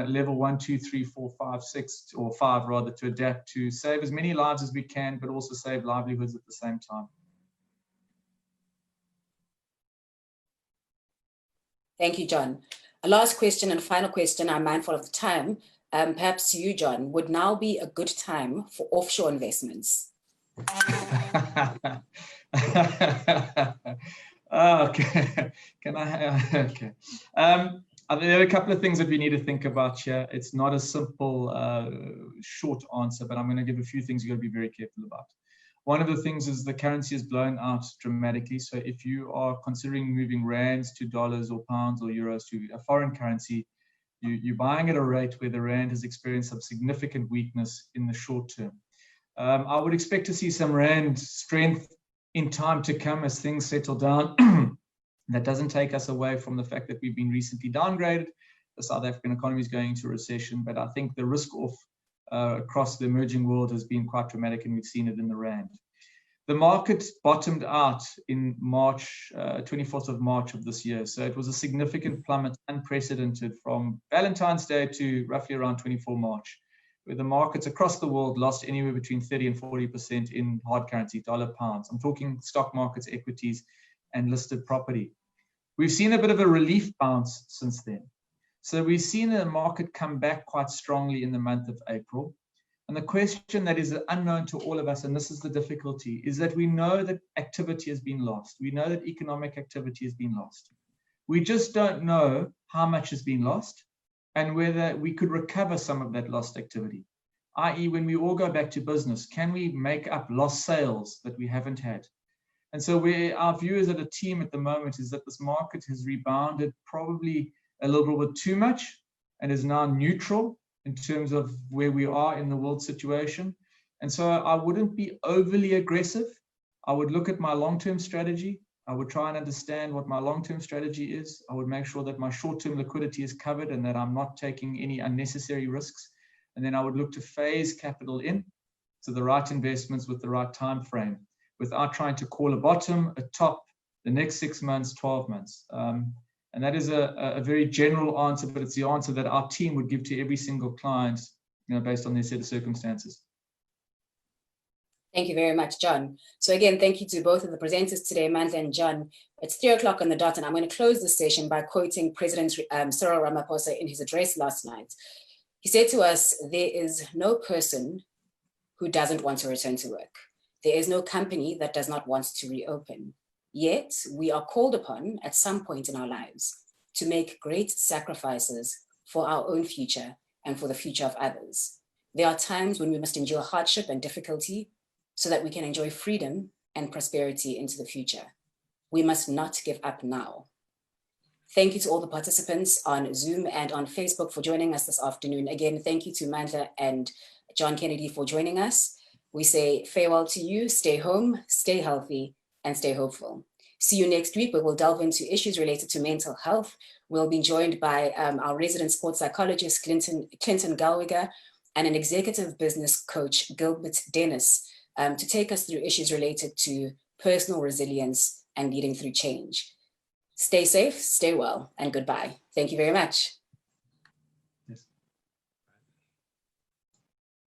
level 1, 2, 3, 4, 5, 6, or 5 rather, to adapt to save as many lives as we can, but also save livelihoods at the same time. Thank you, John. A last question and final question. I'm mindful of the time. Perhaps you, John, would now be a good time for offshore investments? Okay. Can I? Okay. There are a couple of things that we need to think about here. It's not a simple, short answer, but I'm going to give a few things you've got to be very careful about. One of the things is the currency has blown out dramatically. So if you are considering moving rands to dollars or pounds or euros to a foreign currency, you're buying at a rate where the rand has experienced some significant weakness in the short term. I would expect to see some rand strength in time to come as things settle down. That doesn't take us away from the fact that we've been recently downgraded. The South African economy is going into recession, but I think the risk off across the emerging world has been quite dramatic, and we've seen it in the rand. The market bottomed out in March, 24th of March of this year. So it was a significant plummet, unprecedented, from Valentine's Day to roughly around 24 March, where the markets across the world lost anywhere between 30 and 40% in hard currency, dollar, pounds. I'm talking stock markets, equities, and listed property. We've seen a bit of a relief bounce since then. So we've seen the market come back quite strongly in the month of April. And the question that is unknown to all of us, and this is the difficulty, is that we know that activity has been lost. We know that economic activity has been lost. We just don't know how much has been lost and whether we could recover some of that lost activity. I.e., when we all go back to business, can we make up lost sales that we haven't had? And so our view is at a team at the moment is that this market has rebounded probably a little bit too much and is now neutral in terms of where we are in the world situation. And so I wouldn't be overly aggressive. I would look at my long-term strategy. I would try and understand what my long-term strategy is. I would make sure that my short-term liquidity is covered and that I'm not taking any unnecessary risks. And then I would look to phase capital in to the right investments with the right time frame, without trying to call a bottom, a top, the next 6 months, 12 months. And that is a very general answer, but it's the answer that our team would give to every single client, based on their set of circumstances. Thank you very much, John. So again, thank you to both of the presenters today, Mandla and John. It's 3 o'clock on the dot, and I'm going to close this session by quoting President Cyril Ramaphosa in his address last night. He said to us, "There is no person who doesn't want to return to work. There is no company that does not want to reopen. Yet we are called upon at some point in our lives to make great sacrifices for our own future and for the future of others. There are times when we must endure hardship and difficulty so that we can enjoy freedom and prosperity into the future. We must not give up now." Thank you to all the participants on Zoom and on Facebook for joining us this afternoon. Again, thank you to Mandla and John Kennedy for joining us. We say farewell to you, stay home, stay healthy, and stay hopeful. See you next week, where we'll delve into issues related to mental health. We'll be joined by our resident sports psychologist, Clinton Galwiger, and an executive business coach, Gilbert Dennis, to take us through issues related to personal resilience and leading through change. Stay safe, stay well, and goodbye. Thank you very much.